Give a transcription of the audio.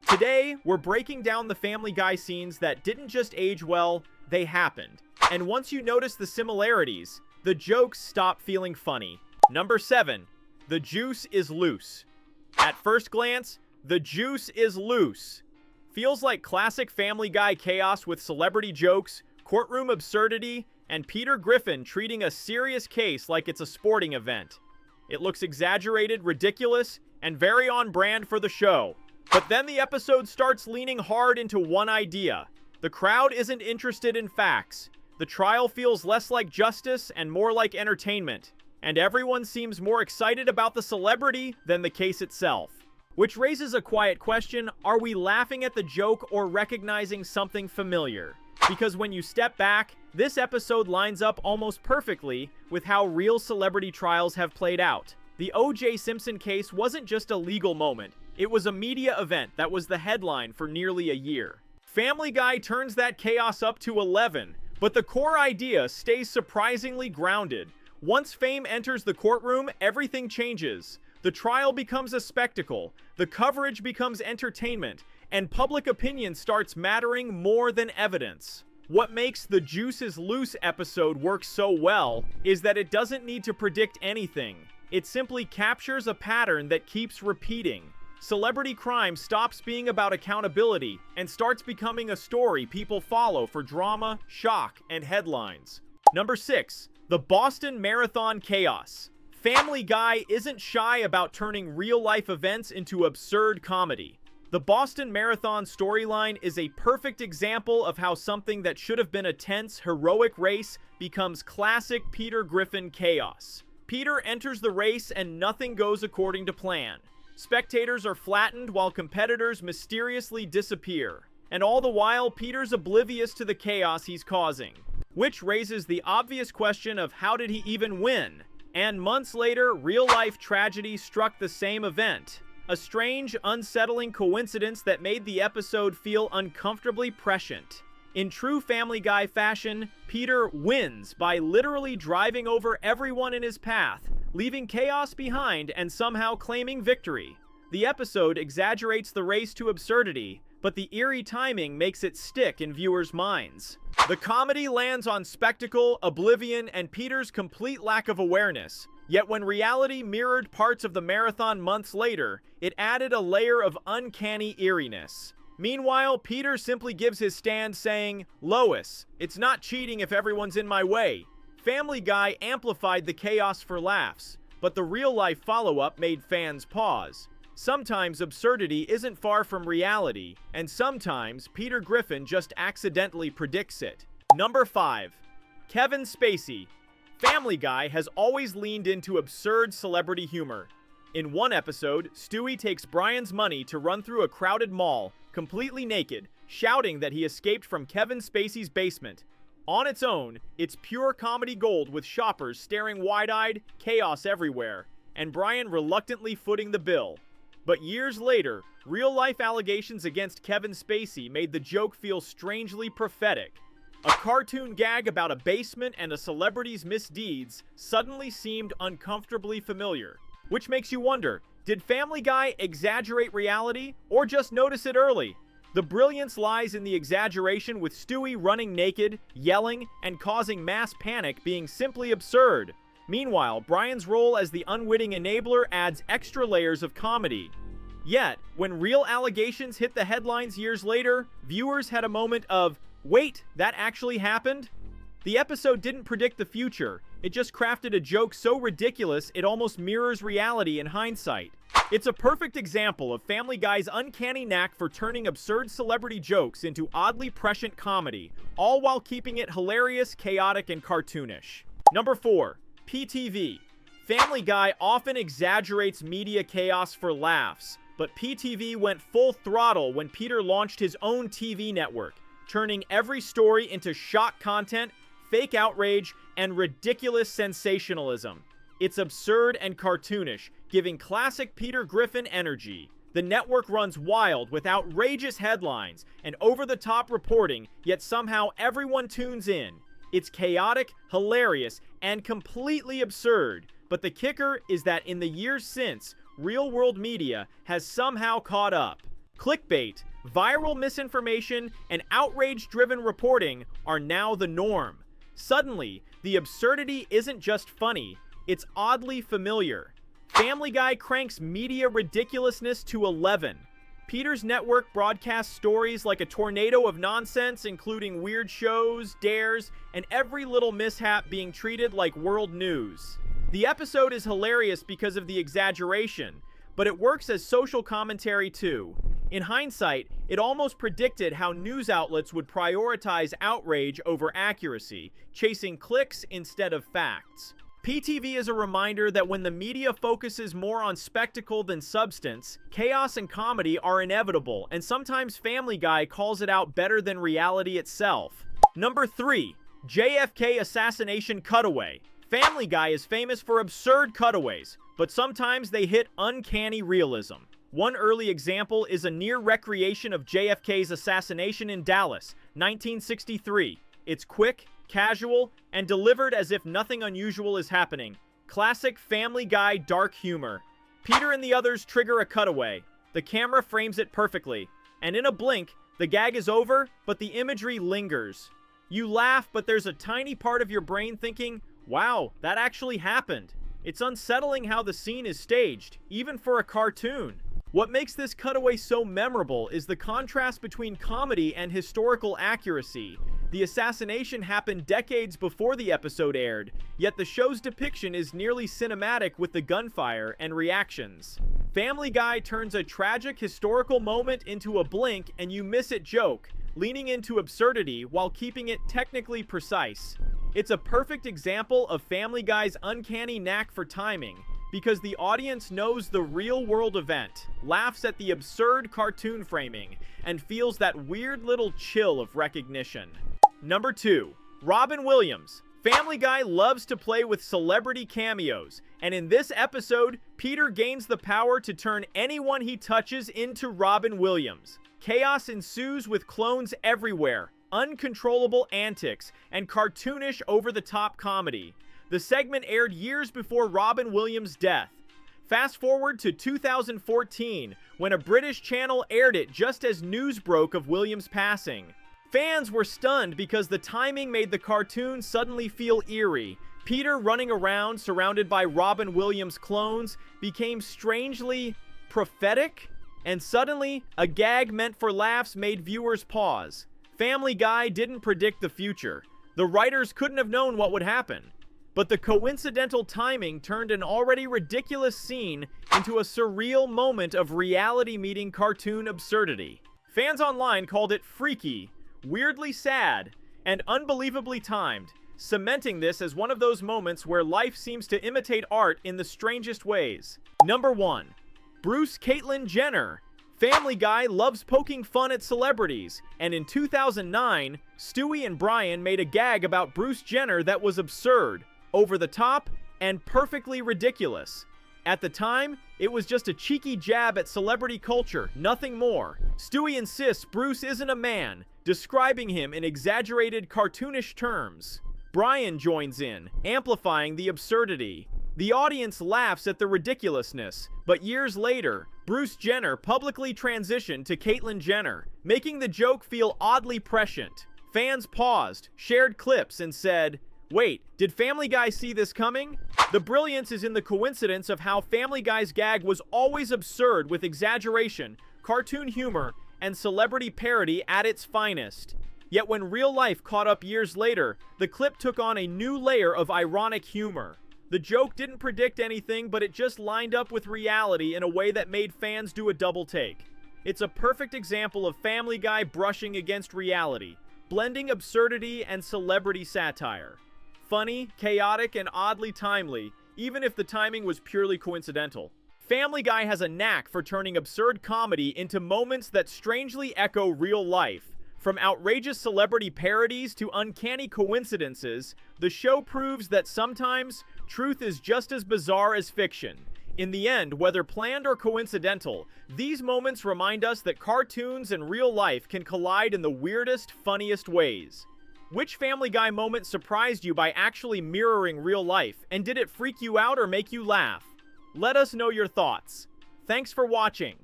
Today, we're breaking down the Family Guy scenes that didn't just age well, they happened. And once you notice the similarities, the jokes stop feeling funny. Number 7. The juice is loose. At first glance, the juice is loose. Feels like classic Family Guy chaos with celebrity jokes, courtroom absurdity, and Peter Griffin treating a serious case like it's a sporting event. It looks exaggerated, ridiculous, and very on brand for the show. But then the episode starts leaning hard into one idea. The crowd isn't interested in facts. The trial feels less like justice and more like entertainment. And everyone seems more excited about the celebrity than the case itself. Which raises a quiet question: are we laughing at the joke or recognizing something familiar? Because when you step back, this episode lines up almost perfectly with how real celebrity trials have played out. The O.J. Simpson case wasn't just a legal moment. It was a media event that was the headline for nearly a year. Family Guy turns that chaos up to 11, but the core idea stays surprisingly grounded. Once fame enters the courtroom, everything changes. The trial becomes a spectacle, the coverage becomes entertainment, and public opinion starts mattering more than evidence. What makes the Juice is Loose episode work so well is that it doesn't need to predict anything. It simply captures a pattern that keeps repeating. Celebrity crime stops being about accountability and starts becoming a story people follow for drama, shock, and headlines. Number 6. The Boston Marathon Chaos. Family Guy isn't shy about turning real-life events into absurd comedy. The Boston Marathon storyline is a perfect example of how something that should have been a tense, heroic race becomes classic Peter Griffin chaos. Peter enters the race and nothing goes according to plan. Spectators are flattened while competitors mysteriously disappear. And all the while, Peter's oblivious to the chaos he's causing. Which raises the obvious question of how did he even win? And months later, real-life tragedy struck the same event. A strange, unsettling coincidence that made the episode feel uncomfortably prescient. In true Family Guy fashion, Peter wins by literally driving over everyone in his path, leaving chaos behind and somehow claiming victory. The episode exaggerates the race to absurdity, but the eerie timing makes it stick in viewers' minds. The comedy lands on spectacle, oblivion, and Peter's complete lack of awareness. Yet when reality mirrored parts of the marathon months later, it added a layer of uncanny eeriness. Meanwhile, Peter simply gives his stand saying, "Lois, it's not cheating if everyone's in my way." Family Guy amplified the chaos for laughs, but the real-life follow-up made fans pause. Sometimes absurdity isn't far from reality, and sometimes Peter Griffin just accidentally predicts it. Number 5. Kevin Spacey. Family Guy has always leaned into absurd celebrity humor. In one episode, Stewie takes Brian's money to run through a crowded mall, completely naked, shouting that he escaped from Kevin Spacey's basement. On its own, it's pure comedy gold with shoppers staring wide-eyed, chaos everywhere, and Brian reluctantly footing the bill. But years later, real-life allegations against Kevin Spacey made the joke feel strangely prophetic. A cartoon gag about a basement and a celebrity's misdeeds suddenly seemed uncomfortably familiar. Which makes you wonder, did Family Guy exaggerate reality or just notice it early? The brilliance lies in the exaggeration, with Stewie running naked, yelling, and causing mass panic being simply absurd. Meanwhile, Brian's role as the unwitting enabler adds extra layers of comedy. Yet, when real allegations hit the headlines years later, viewers had a moment of, "Wait, that actually happened?" The episode didn't predict the future. It just crafted a joke so ridiculous it almost mirrors reality in hindsight. It's a perfect example of Family Guy's uncanny knack for turning absurd celebrity jokes into oddly prescient comedy, all while keeping it hilarious, chaotic, and cartoonish. Number 4. PTV. Family Guy often exaggerates media chaos for laughs, but PTV went full throttle when Peter launched his own TV network, turning every story into shock content, fake outrage, and ridiculous sensationalism. It's absurd and cartoonish, giving classic Peter Griffin energy. The network runs wild with outrageous headlines and over-the-top reporting, yet somehow everyone tunes in. It's chaotic, hilarious, and completely absurd. But the kicker is that in the years since, real-world media has somehow caught up. Clickbait, viral misinformation, and outrage-driven reporting are now the norm. Suddenly, the absurdity isn't just funny, it's oddly familiar. Family Guy cranks media ridiculousness to 11. Peter's network broadcasts stories like a tornado of nonsense, including weird shows, dares, and every little mishap being treated like world news. The episode is hilarious because of the exaggeration, but it works as social commentary too. In hindsight, it almost predicted how news outlets would prioritize outrage over accuracy, chasing clicks instead of facts. PTV is a reminder that when the media focuses more on spectacle than substance, chaos and comedy are inevitable, and sometimes Family Guy calls it out better than reality itself. Number 3. JFK Assassination Cutaway. Family Guy is famous for absurd cutaways, but sometimes they hit uncanny realism. One early example is a near recreation of JFK's assassination in Dallas, 1963. It's quick, casual, and delivered as if nothing unusual is happening. Classic Family Guy dark humor. Peter and the others trigger a cutaway. The camera frames it perfectly, and in a blink, the gag is over, but the imagery lingers. You laugh, but there's a tiny part of your brain thinking, wow, that actually happened. It's unsettling how the scene is staged, even for a cartoon. What makes this cutaway so memorable is the contrast between comedy and historical accuracy. The assassination happened decades before the episode aired, yet the show's depiction is nearly cinematic with the gunfire and reactions. Family Guy turns a tragic historical moment into a blink and you miss it joke, leaning into absurdity while keeping it technically precise. It's a perfect example of Family Guy's uncanny knack for timing, because the audience knows the real-world event, laughs at the absurd cartoon framing, and feels that weird little chill of recognition. Number 2. Robin Williams. Family Guy loves to play with celebrity cameos, and in this episode, Peter gains the power to turn anyone he touches into Robin Williams. Chaos ensues with clones everywhere, uncontrollable antics, and cartoonish over-the-top comedy. The segment aired years before Robin Williams' death. Fast forward to 2014, when a British channel aired it just as news broke of Williams' passing. Fans were stunned because the timing made the cartoon suddenly feel eerie. Peter running around surrounded by Robin Williams' clones became strangely prophetic, and suddenly, a gag meant for laughs made viewers pause. Family Guy didn't predict the future. The writers couldn't have known what would happen. But the coincidental timing turned an already ridiculous scene into a surreal moment of reality meeting cartoon absurdity. Fans online called it freaky, weirdly sad, and unbelievably timed, cementing this as one of those moments where life seems to imitate art in the strangest ways. Number 1. Caitlyn Jenner. Family Guy loves poking fun at celebrities, and in 2009, Stewie and Brian made a gag about Bruce Jenner that was absurd, over the top, and perfectly ridiculous. At the time, it was just a cheeky jab at celebrity culture, nothing more. Stewie insists Bruce isn't a man, describing him in exaggerated cartoonish terms. Brian joins in, amplifying the absurdity. The audience laughs at the ridiculousness, but years later, Bruce Jenner publicly transitioned to Caitlyn Jenner, making the joke feel oddly prescient. Fans paused, shared clips, and said, "Wait, did Family Guy see this coming?" The brilliance is in the coincidence of how Family Guy's gag was always absurd with exaggeration, cartoon humor, and celebrity parody at its finest. Yet when real life caught up years later, the clip took on a new layer of ironic humor. The joke didn't predict anything, but it just lined up with reality in a way that made fans do a double take. It's a perfect example of Family Guy brushing against reality, blending absurdity and celebrity satire. Funny, chaotic, and oddly timely, even if the timing was purely coincidental. Family Guy has a knack for turning absurd comedy into moments that strangely echo real life. From outrageous celebrity parodies to uncanny coincidences, the show proves that sometimes truth is just as bizarre as fiction. In the end, whether planned or coincidental, these moments remind us that cartoons and real life can collide in the weirdest, funniest ways. Which Family Guy moment surprised you by actually mirroring real life, and did it freak you out or make you laugh? Let us know your thoughts. Thanks for watching.